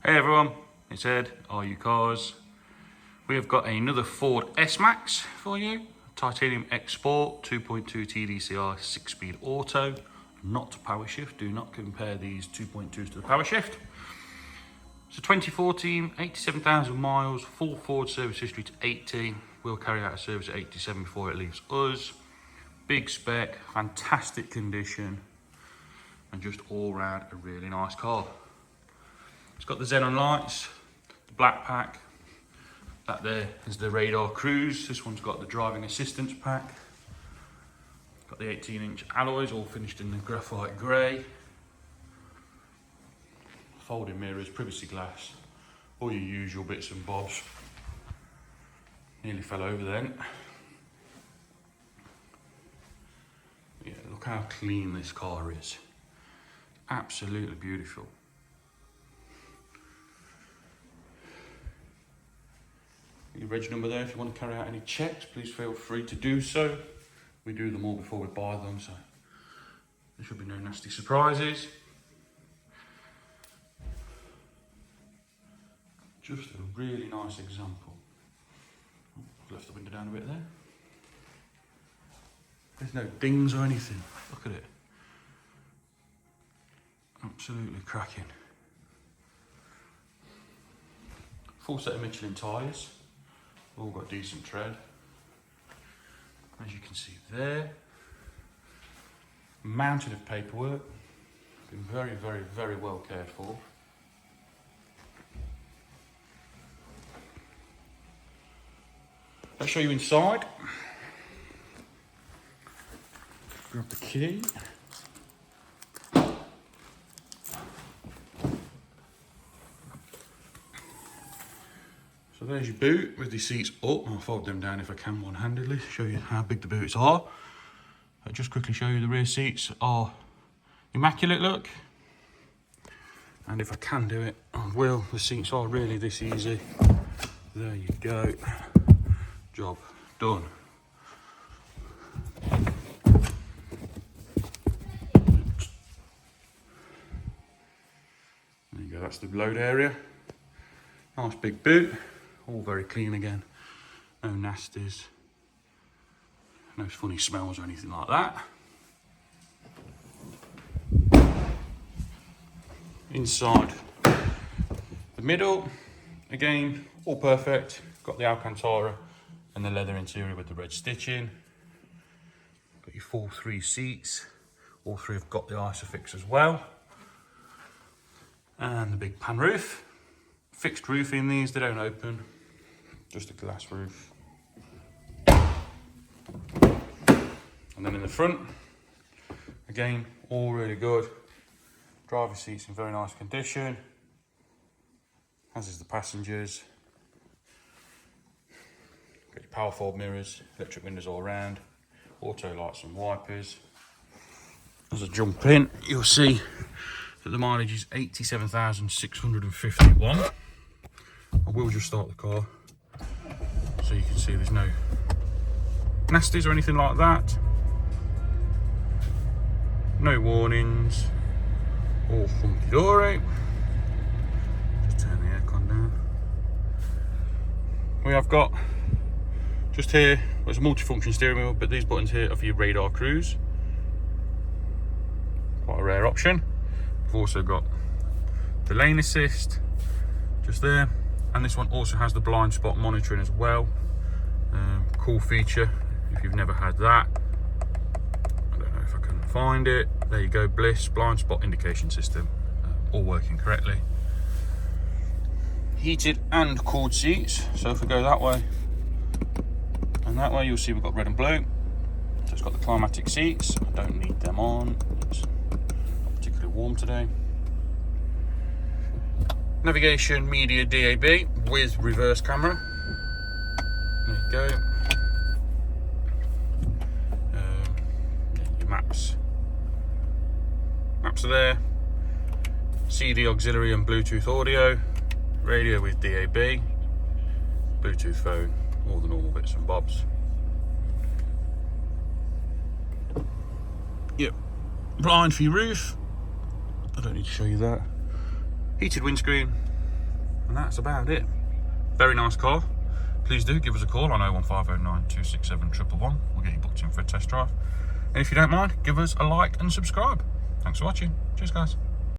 Hey everyone, it's Ed, Are You Cars? We have got another Ford S-Max for you. Titanium X Sport, 2.2 Tdci 6-speed auto, not power shift. Do not compare these 2.2s to the power shift. It's a 2014, 87,000 miles, full Ford service history to 80. We'll carry out a service at 87 before it leaves us. Big spec, fantastic condition, and just all round a really nice car. It's got the xenon lights, the black pack. That there is the radar cruise. This one's got the driving assistance pack. Got the 18-inch alloys, all finished in the graphite grey. Folding mirrors, privacy glass, all your usual bits and bobs. Nearly fell over then. Yeah, look how clean this car is. Absolutely beautiful. Your reg number there. If you want to carry out any checks, please feel free to do so. We do them all before we buy them, so there should be no nasty surprises. Just a really nice example. Oh, I've left the window down a bit there. There's no dings or anything. Look at it. Absolutely cracking. Full set of Michelin tyres. All got decent tread. As you can see there. Mountain of paperwork. Been very, very, very well cared for. Let's show you inside. Grab the key. So there's your boot with the seats up. I'll fold them down if I can one-handedly, show you how big the boots are. I'll just quickly show you the rear seats are immaculate look. And if I can do it, I will. The seats are really this easy. There you go. Job done. There you go, that's the load area. Nice big boot. All very clean again, no nasties, no funny smells or anything like that. Inside the middle, again, all perfect. Got the Alcantara and the leather interior with the red stitching. Got your full 3 seats. All 3 have got the Isofix as well. And the big pan roof. Fixed roof in these, they don't open. Just a glass roof. And then in the front, again, all really good. Driver's seats in very nice condition, as is the passengers. Got your power fold mirrors, electric windows all around, auto lights and wipers. As I jump in, you'll see that the mileage is 87,651. I will just start the car so you can see there's no nasties or anything like that. No warnings. All hunky-dory. Just turn the aircon down. We have got just here, there's a multi-function steering wheel, but these buttons here are for your radar cruise. Quite a rare option. We've also got the lane assist just there. And this one also has the blind spot monitoring as well. Cool feature if you've never had that. I don't know if I can find it. There you go, Bliss blind spot indication system, all working correctly. Heated and cooled seats. So if we go that way and that way, you'll see we've got red and blue. So it's got the climatic seats. I don't need them on. It's not particularly warm today. Navigation media DAB with reverse camera. There you go. Your maps. Maps are there. CD auxiliary and Bluetooth audio. Radio with DAB. Bluetooth phone. All the normal bits and bobs. Yep. Blind for your roof. I don't need to show you that. Heated windscreen, And that's about it. Very nice car. Please do give us a call on 01509 267 111. We'll get you booked in for a test drive. And if you don't mind, give us a like and subscribe. Thanks for watching. Cheers, guys.